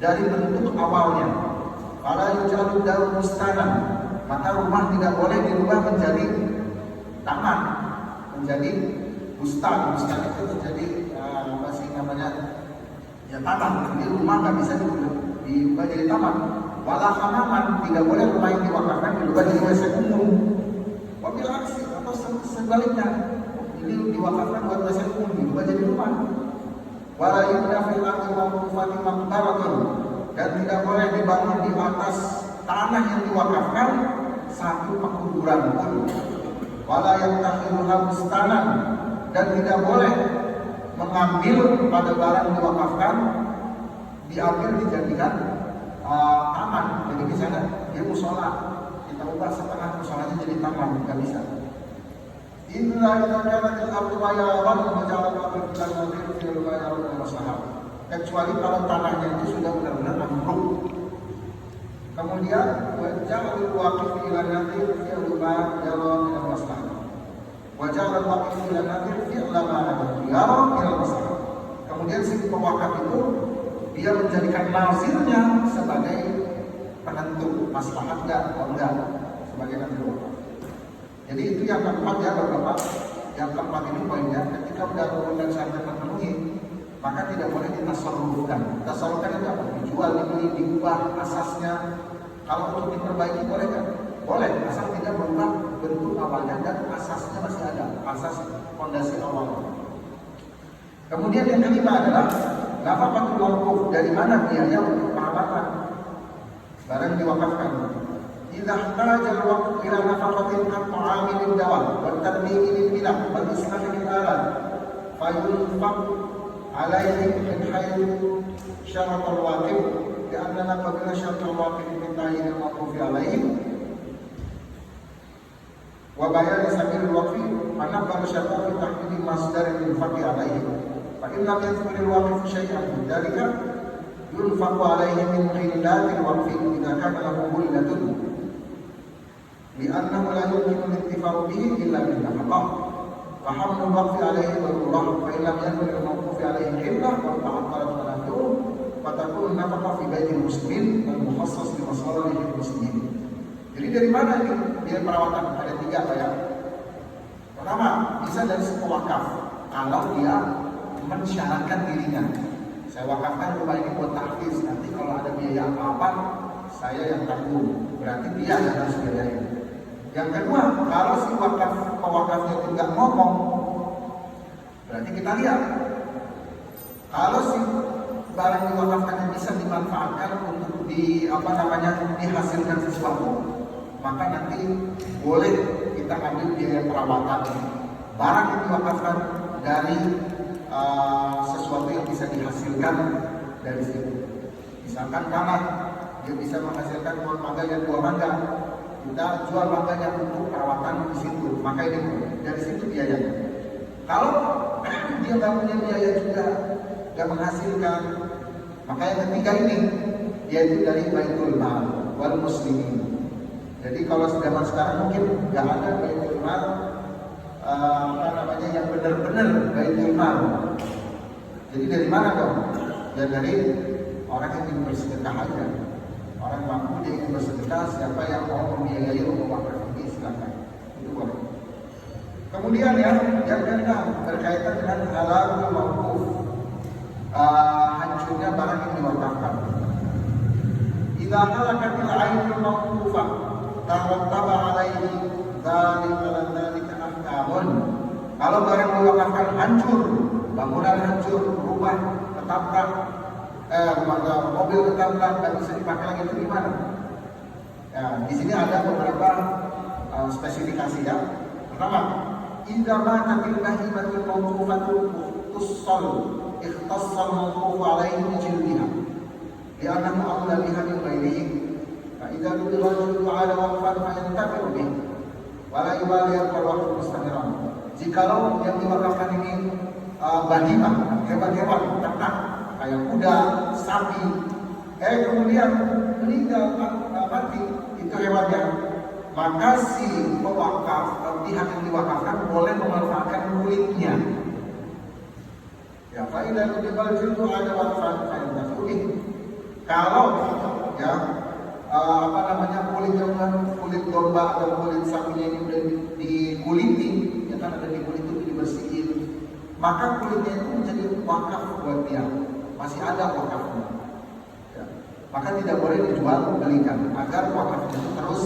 dari bentuk awalnya. Wala yujalu daru bustanan, maka rumah tidak boleh dirubah menjadi taman, menjadi bustan. Bustan itu menjadi taman. Jadi rumah nggak bisa diubah jadi taman. Wala hamaman, tidak boleh rumah yang diwakafkan dirubah jadi WC umum. Wabil aksi atau sebaliknya, ini diwakafkan buat WC umum dirubah jadi rumah. Wala yubna fil ardi mawqufati maqbaratun, dan tidak boleh dibangun di atas tanah yang diwakafkan satu pekuburan pun. Wala yattakhidhuha bustanan, dan tidak boleh mengambil pada barang yang diwakafkan diambil dijadikan taman. Jadi misalnya dia musola, kita ubah setengah musolanya jadi taman, nggak bisa. Inna kanat al-ardu mayaran wa ja'ala al-ardu al-ardu fil mayaran wa maslahah. Kecuali kalau tanahnya itu sudah benar-benar ambruk. Kemudian wa ja'ala al-waqif ila nadir fil mayaran wa maslahah. Wa ja'ala al-waqif ila nadir fil mayaran wa maslahah. Kemudian si pewakaf itu dia menjadikan nazirnya sebagai penentu maslahat enggak sebagai nanti wakaf. Jadi itu yang keempat ya Bapak. Yang keempat ini poinnya, ketika udah rukun dan syarat terpenuhi, maka tidak boleh ditasarrufkan. Tasarrufkan itu apa? Dijual, dibeli, diubah asasnya. Kalau untuk diperbaiki boleh kan? Boleh, asal tidak berubah bentuk awalnya dan asasnya masih ada, asas fondasi awal. Kemudian yang kelima adalah nafaqatul mawquf, dari mana biaya untuk perawatan barang diwakafkan. Idza ihtaja al-waqf ila nafaqatin at-ta'ami lid-dawam wa at-tarmimi lil-binah wal islahi lil-alat fa yunfaq alayhi min haythu syarat al-waqif li'anna qabla syarat al-waqif min ta'yin al-mawquf alayhi wa bayan sabil al-waqfi anabba syarat fi tahmil masdar al-infaq alayhi fa in lam yadhkur al-waqif shay'an min dhalika yunfaq alayhi min qillat al-waqfi idza kana lahu mullatun لأنه لا يمكن الانتفاع به إلا بالنفقة فحمل الوقف عليه ضرورة فإن لم يكن الموقوف عليه علة وتعطلت منافعه فتكون النفقة في بيت المسلمين المخصص لمصالح المسلمين. Jadi dari mana ini biaya perawatan? Ada 3 Pak ya. Pertama, bisa dari sebuah wakaf kalau dia mensyaratkan dirinya. Saya wakafkan rumah ini buat tahfiz. Nanti kalau ada biaya apa-apa, saya yang tanggung. Berarti dia yang harus biayain. Yang kedua, kalau si pewakafnya itu nggak ngomong, berarti kita lihat. Kalau si barang diwakafkan yang bisa dimanfaatkan untuk dihasilkan sesuatu, maka nanti boleh kita ambil biaya perawatan. Barang yang diwakafkan dari sesuatu yang bisa dihasilkan dari situ. Misalkan tanah, dia bisa menghasilkan buah mangga dan buah mangga. Kita jual mangganya untuk perawatan di situ, maka ini dari situ biayanya. Kalau dia nggak punya biaya juga, nggak menghasilkan, maka yang ketiga ini yaitu dari baitul mal wal muslimin. Jadi kalau zaman sekarang mungkin nggak ada baitul mal yang benar-benar baitul mal. Jadi dari mana dong? Ya dari orang yang ingin bersedekah aja. Orang mampu dia ingin bersedekah, siapa yang mau membiayai rumah wakaf ini silakan, itu boleh. Kemudian yang keenam berkaitan dengan halalul mawquf, hancurnya barang yang diwakafkan. Idza halakatil ainul mawqufah tarattaba alaihi dzalika ahkamun. Kalau barang diwakafkan hancur, bangunan hancur, rumah ketabrak, mobil ketabrak, nggak bisa dipakai lagi, itu gimana? Ya, di sini ada beberapa spesifikasi ya. Pertama, idza mata bil bahimatil mawqufatu tussal ikhtassal mawquf alaihi bi jildiha li'annahu awla biha min ghairihi fa idza dubira rajulu ala waqfan fa yantafi'u bihi wa la yubali al-waqf mustamiran. Jikalau yang diwakafkan ini bahimah, hewan-hewan ternak kayak kuda, sapi, kemudian meninggal mati, itu hewannya, maka si pewakaf atau pihak yang diwakafkan boleh memanfaatkan kulitnya. Ya, fa'idah dibal jildu ada wakfan fa'idah kulit. Kalau ya kulit domba atau kulit sapinya ini udah dikuliti, ya kan ada di kulit itu dibersihin, maka kulitnya itu menjadi wakaf buat dia. Masih ada wakafnya, ya. Maka tidak boleh dijual belikan agar wakafnya itu terus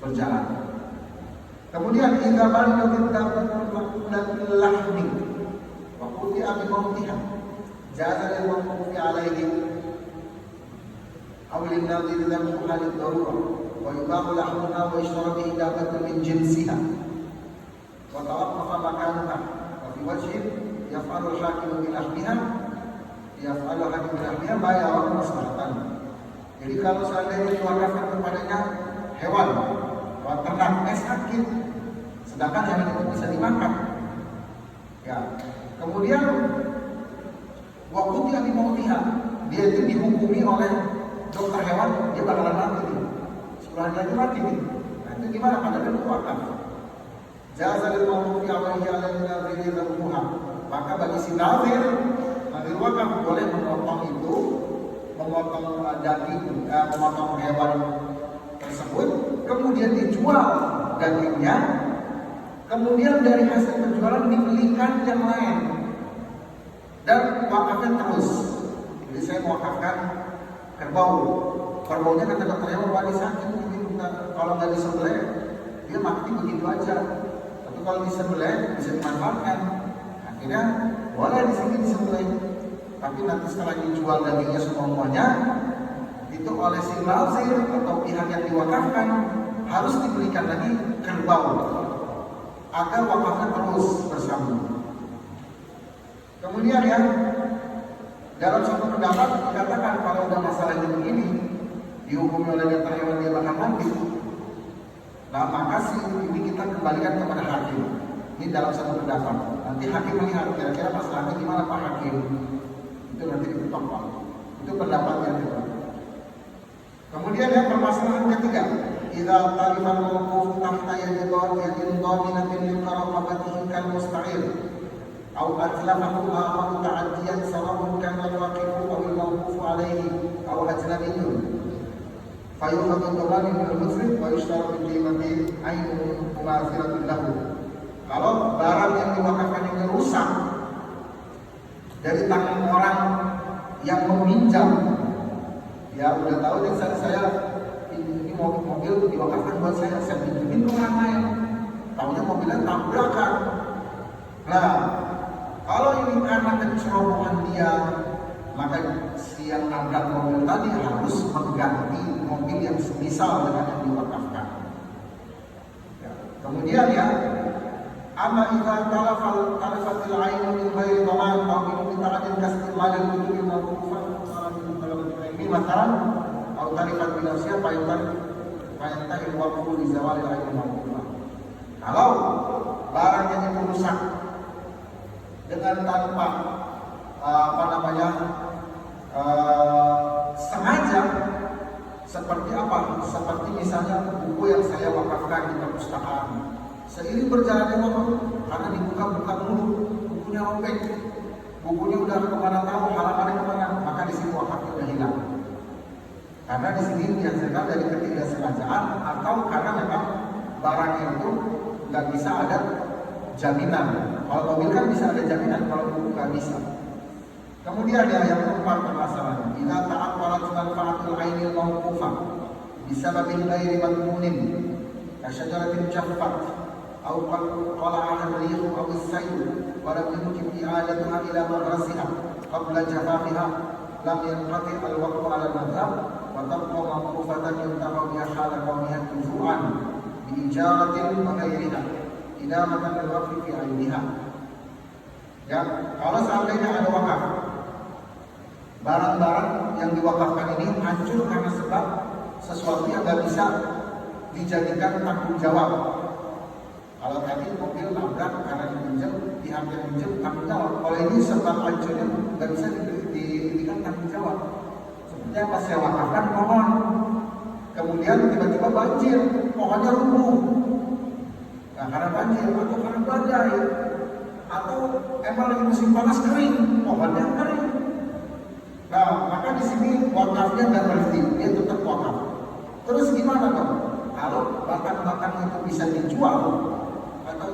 berjalan. Kemudian idza balaghat dabbatu lahmi wa quti'a bi mawtiha jaza lil mawqufi alayhi aw lin nadhir lahu halid darura wa yubahu lahmuha wa ishtara bi dabbatu min jinsiha wa tawaqqafa makanuha wa fi wajhin yaf'alu al-hakim bi lahmiha yaf'alu hakim bilahmiya bayar maslahatan. Jadi kalau seandainya diwakafkan kepadanya hewan ternak sakit, sedangkan hewan itu bisa dimakan, ya. Kemudian waktu dia dimautiha, dia itu dihukumi oleh dokter hewan, dia bakalan mati nih. 10 hari lagi mati nih. Nah itu gimana? Padahal itu wakaf. Jazalil mawqufi alaihi alaihi rabbuha. Maka bagi si nazir wakaf boleh memotong daging, memotong hewan tersebut, kemudian dijual dagingnya, kemudian dari hasil penjualan dibelikan yang lain, dan wakafnya terus. Jadi saya mewakafkan kerbau, kerbaunya kata dokter hewan wali sakit, kalau nggak disembelih dia mati begitu aja, tapi kalau disembelih bisa dimanfaatkan. Akhirnya boleh di sini disembelih. Tapi nanti setelah dijual dagingnya semuanya itu oleh si nazir atau pihak yang diwakafkan harus diberikan lagi kerbau agar wakafnya terus bersambung. Kemudian ya, dalam satu pendapat dikatakan kalau udah masalahnya begini dihukumi oleh dokter hewan dia bakal mati, nah maka ini kita kembalikan kepada hakim. Ini dalam satu pendapat. Nanti hakim melihat kira-kira masalahnya gimana Pak Hakim. Itu nanti diketok Pak. Itu pendapat yang kedua. Kemudian yang permasalahan ketiga, idza talifal mawquf tahta yadin dhaminatin li qarabatihi kal musta'ir aw atlafahu aw ta'addiyan sawa'un kana al-waqifu aw al-mawquf alayhi aw ajnabiyyun fayukhadhu dhamin min al-muslim wa yushtara bi qimati aynun mumathilatun lahu. Kalau barang yang diwakafkan ini rusak dari tangan orang yang meminjam, ya udah tahu deh saya ini mobil diwakafkan buat saya pinjemin ke orang lain, tahunya mobilnya tabrakan. Nah, kalau ini karena kecerobohan dia, maka si yang nabrak mobil tadi harus mengganti mobil yang semisal dengan yang diwakafkan. Ya. Kemudian ya, amma idza talafatil ainu min ghairi dhaman aw min ta'addin kastil al wujubi mawqufan min talabatil ilmi mataran aw talifat bi nafsiha fayantahil waqfu li zawalil ainu mawqufan. Kalau barangnya itu rusak dengan tanpa sengaja, seperti apa? Seperti misalnya buku yang saya wakafkan di perpustakaan, seiring berjalannya waktu karena dibuka-buka dulu, bukunya robek, bukunya udah kemana tahu, halamannya kemana, maka di sini wakafnya udah hilang. Karena di sini dihasilkan dari ketidaksengajaan atau karena memang barangnya itu nggak bisa ada jaminan. Kalau mobil kan bisa ada jaminan, kalau buku nggak bisa. Kemudian ya yang keempat permasalahan, bila ta'aqqarat manfaatul ainil mawqufah bisababin ghairi madmunin kasyajaratin jaffat aw qala'aha ar-rih aw as-sayl wa lam yumkin i'adatuha ila madrasiha qabla jafafiha lam yanqati al-waqtu 'ala al-madhhab wa tabqa mawqufatan yuntafa biha hala qawmiha tuzu'an bi ijaratin wa ghairiha idamatan lil-waqfi fi 'ainiha. Ya, kalau seandainya ada wakaf, barang-barang yang diwakafkan ini hancur karena sebab sesuatu yang nggak bisa dijadikan tanggung jawab. Kalau tadi mobil nabrak karena dipinjam, pihak yang pinjam tanggung jawab. Kalau ini sebab hancurnya nggak bisa dijadikan tanggung jawab. Seperti apa, saya wakafkan pohon, kemudian tiba-tiba banjir, pohonnya rubuh. Nah, karena banjir atau karena badai atau emang lagi musim panas kering, pohonnya kering. Nah, maka di sini wakafnya nggak berhenti, dia tetap wakaf. Terus gimana dong? Kalau batang-batang itu bisa dijual atau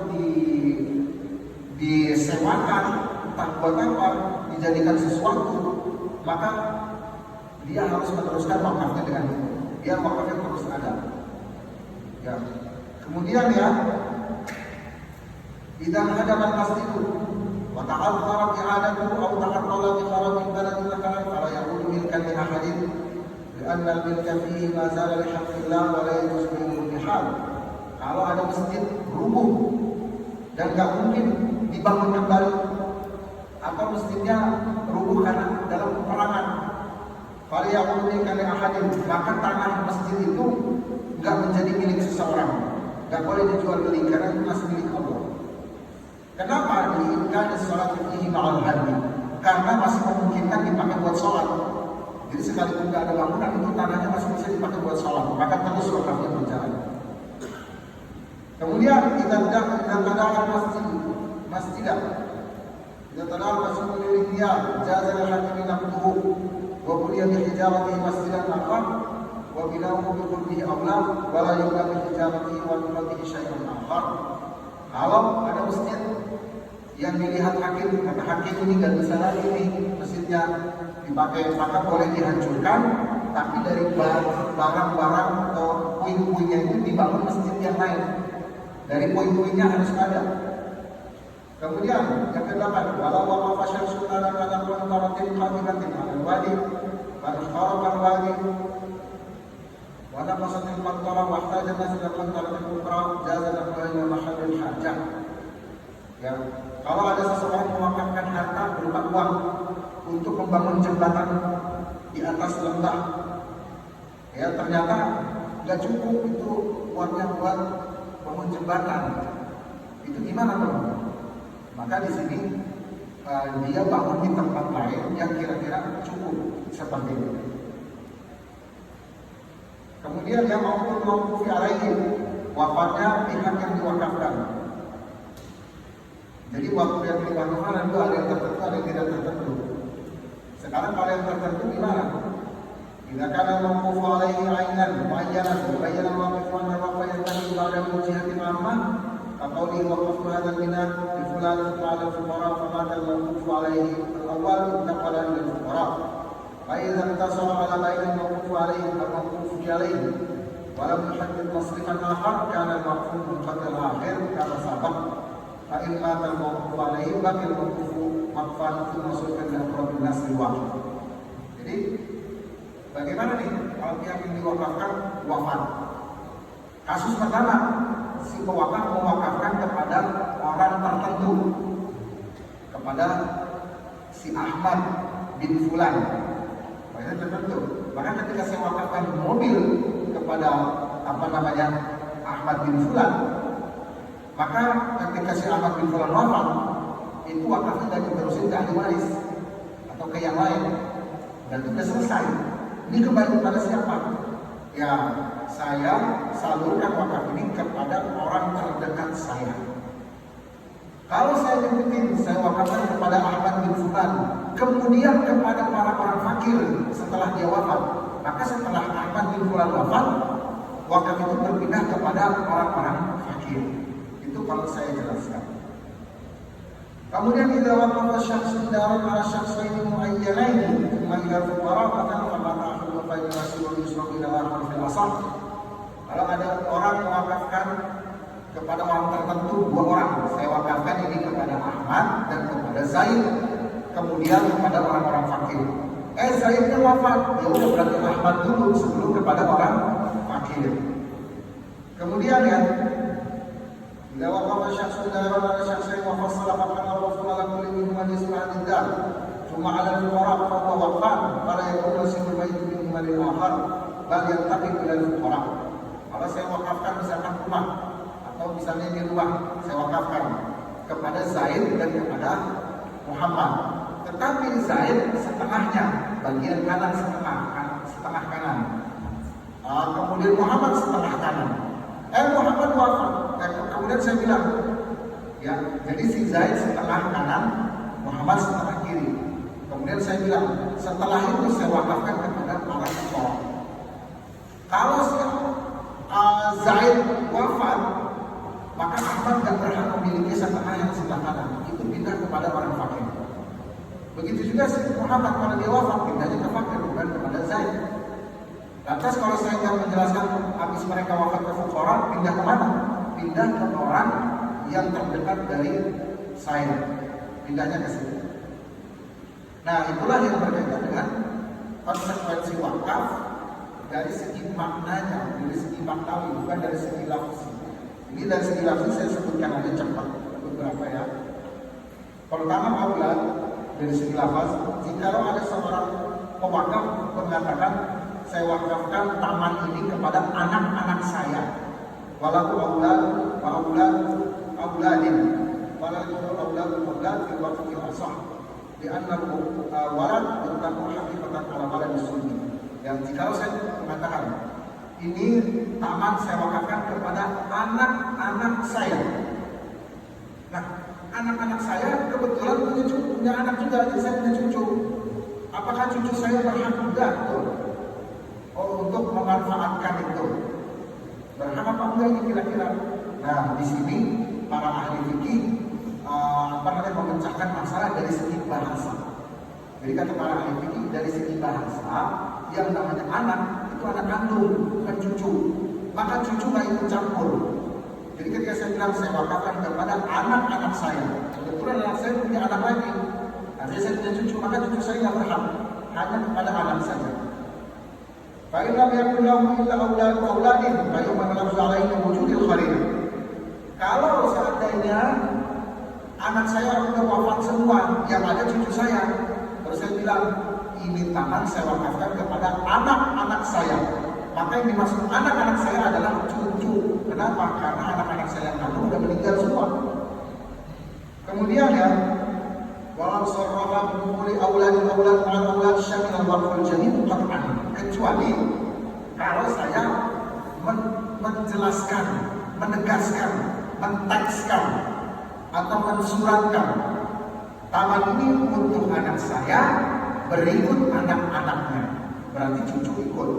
disewakan, entah buat apa, dijadikan sesuatu, maka dia harus meneruskan wakafnya dengan itu. Biar wakafnya terus ada. Ya. Kemudian ya, idan hadapan masjidu wa ta'azzara i'adatuhu aw ta'attala bi kharaj balad makanan fala yaqulu milkan li ahadin li'anna al-milka fihi ma zala li haqqillah wa la yusbihu bihal. Kalau ada masjid rubuh dan gak mungkin dibangun kembali atau masjidnya rubuh karena dalam peperangan, fala yaqulu milkan li ahadin, maka tanah masjid itu gak menjadi milik seseorang, gak boleh dijual beli karena itu masih milik Allah. Kenapa diinginkan sholat fihi ma'al hadmi? Karena masih memungkinkan dipakai buat sholat. Jadi sekalipun tidak ada bangunan, itu tanahnya masih bisa dipakai buat sholat. Maka terus wakafnya berjalan. Kemudian kita tada'al masjidah. Kita tada'al masjidah dia jazal hakimin naqduhu wa buliya bi hijaratihi masjidan akhar wa bina'uhu bi qurbihi awla wa la yubna bi hijaratihi wa qurbihi syai'un akhar. Kalau ada masjid yang dilihat hakim, kata hakim ini nggak bisa lagi nih masjidnya dipakai, maka boleh dihancurkan, tapi dari barang-barang atau puing-puingnya itu dibangun masjid yang lain. Dari puing-puingnya harus ada. Kemudian yang kedelapan, walau waqafa syamsun ala qantaratin qadimatin ala al-wadi wa kharaqa al-wadi wa naqasatil qantara wa ihtaja an-nas ila qantaratin ukhra jaza lahu mahallul hajah. Ya, kalau ada seseorang mewakafkan harta berupa uang untuk membangun jembatan di atas lembah, ya ternyata nggak cukup itu uangnya buat bangun jembatan, itu gimana dong? Maka di sini dia bangun di tempat lain yang kira-kira cukup seperti itu. Kemudian yang maupun mauqufi alaihi, wafatnya pihak yang diwakafkan. Jadi waktu yang diwakafkan itu ada yang tertentu, ada yang tidak tertentu. Sekarang kalau yang tertentu gimana? Jika kana mauqufu alaihi ainan muayyanan, muayyanan al-waqfu an al-waqfa yantahi ba'da wujihatin ammah, faqawli waqfu hadha al-bina bi fulan fa'ala al-fuqara famata al-mauqufu alaihi al-awwal intaqala ila al-fuqara. فإذا انتصر على غير الموقوف عليه الموقوف عليه ولم يحدد تصريفا آخر كان الموقوف منقطع الآخر كما سبق فإن مات الموقوف عليه بقي الموقوف وقفا ثم صرف لأقرب الناس بالوقف. Jadi bagaimana nih kalau pihak yang diwakafkan wafat? Kasus pertama, si pewakaf mewakafkan kepada orang tertentu, kepada si Ahmad bin Fulan, orang tertentu. Maka ketika saya wakafkan mobil kepada Ahmad bin Fulan, maka ketika si Ahmad bin Fulan wafat, itu wakafnya tidak diterusin ke ahli waris atau ke yang lain, dan itu sudah selesai. Ini kembali kepada siapa? Ya, saya salurkan wakaf ini kepada orang terdekat saya. Kalau saya nyebutin, saya wakafkan kepada Ahmad bin Fulan, kemudian kepada para orang fakir setelah dia wafat, maka setelah Ahmad bin Fulan wafat, wakaf itu berpindah kepada orang-orang fakir. Itu kalau saya jelaskan. Kemudian idza waqafa syakhsun daran ala syakhsaini muayyanaini thumma ila fuqara fa ma ta'khudhu fa yasiru yusra ila akhir fil asah. Kalau ada orang mewakafkan kepada orang tertentu, dua orang, saya wakafkan ini kepada Ahmad dan kepada Zaid, kemudian kepada orang-orang fakir. Zaidnya wafat, ya udah berarti Ahmad dulu sebelum kepada orang fakir. Kemudian ya, bila waqafa syakhsun daran ala syakhsaini wa fassala faqad arrafa ala kulli minhuma nisfa ad-dar thumma ala al-fuqara fa huwa waqfan fala yakunu nasibu baiti minhuma lil akhar bal yantaqib ila al-fuqara. Kalau saya wakafkan misalkan rumah atau misalnya di rumah, saya wakafkan kepada Zaid dan kepada Muhammad. Tetapi Zaid setengahnya, bagian kanan setengah kanan. Kemudian Muhammad setengah kanan. Muhammad wafat. Kemudian saya bilang, ya, jadi si Zaid setengah kanan, Muhammad setengah kiri. Kemudian saya bilang, setelah itu saya wakafkan kepada para fuqara. Kalau si Zaid wafat, maka Ahmad tidak berhak memiliki setengah yang sebelah kanan, itu pindah kepada orang fakir. Begitu juga si Muhammad, kalau dia wafat, pindahnya ke fakir, bukan kepada Zaid. Lantas kalau saya ingin menjelaskan habis mereka wafat ke fuqara, pindah ke mana? Pindah ke orang yang terdekat dari saya, pindahnya ke situ. Nah, itulah yang berkaitan dengan konsekuensi wakaf dari segi maknanya, dari segi maknawi, bukan dari segi lafzi. Ini dari segi lafzi saya sebutkan aja cepat beberapa ya. Pertama, aulad dari segi lafaz, jika ada seorang pewakaf mengatakan saya wakafkan taman ini kepada anak-anak saya, walau auladin fi waqti asah di annahu walad tentang hakikatan ala walad sunni. Yang jika saya mengatakan ini taman saya wakafkan kepada anak-anak saya. Nah, anak-anak saya kebetulan punya anak juga, jadi saya punya cucu. Apakah cucu saya berhak juga untuk memanfaatkan itu? Berhak apa enggak ini kira-kira? Nah, di sini para ahli fikih memecahkan masalah dari segi bahasa. Jadi kata para ahli fikih, dari segi bahasa yang namanya anak itu anak kandung, bukan cucu. Maka cucu nggak ikut campur. Jadi ketika saya bilang saya wakafkan kepada anak-anak saya, kebetulan anak saya punya anak lagi, artinya saya punya cucu, maka cucu saya nggak berhak, hanya kepada anak saja. Fa'in lam yakun lahu illa auladin fayuman lafzu alaihi wujudil khalil. Kalau seandainya anak saya sudah wafat semua, yang ada cucu saya, terus saya bilang ini taman saya wakafkan kepada anak-anak saya, maka yang dimaksud anak-anak saya adalah cucu. Kenapa? Karena anak-anak saya yang kandung sudah meninggal semua. Kemudian ya, walau sarrafa bi aulad al-aulad syamil al-waqful jadid qat'an, kecuali kalau saya menjelaskan, menegaskan, mentekskan atau mensuratkan taman ini untuk anak saya, berikut anak-anaknya, berarti cucu ikut.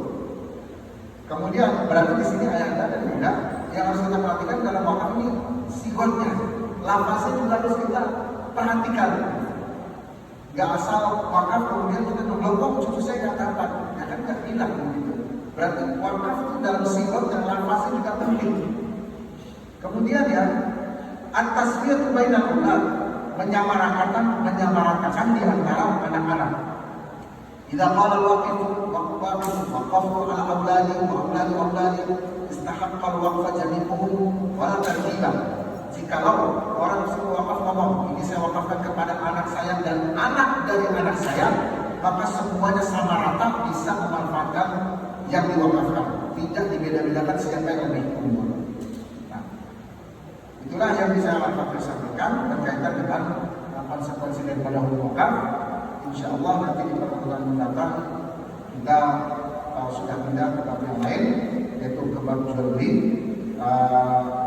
Kemudian berarti di sini ayat ada beda. Yang harus kita perhatikan dalam wakaf ini sigotnya, lafaznya juga harus kita perhatikan. Nggak asal wakaf kemudian kita nunggu cucu saya nggak dapat, ya kan nggak hilang begitu. Berarti wakaf itu dalam sirot dan lafaznya juga penting. Kemudian ya, at-tasfiyatu bainal aulad, menyamaratakan di antara anak-anak. Idza qala al-waqif waqaftu ala auladi wa auladi istahaqqa al-waqfa jami'uhum wa la tartiba. Jikalau orang suruh wakaf ngomong, ini saya wakafkan kepada anak saya dan anak dari anak saya, maka semuanya sama rata bisa memanfaatkan yang diwakafkan, tidak dibeda-bedakan siapa yang lebih unggul. Nah, itulah yang bisa saya sampaikan berkaitan dengan konsekuensi daripada hukum wakaf. Insya Allah nanti di pertemuan mendatang kita sudah pindah ke bab yang lain, yaitu ke bab jual beli.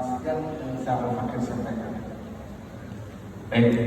Sekian yang bisa saya sampaikan. Baik.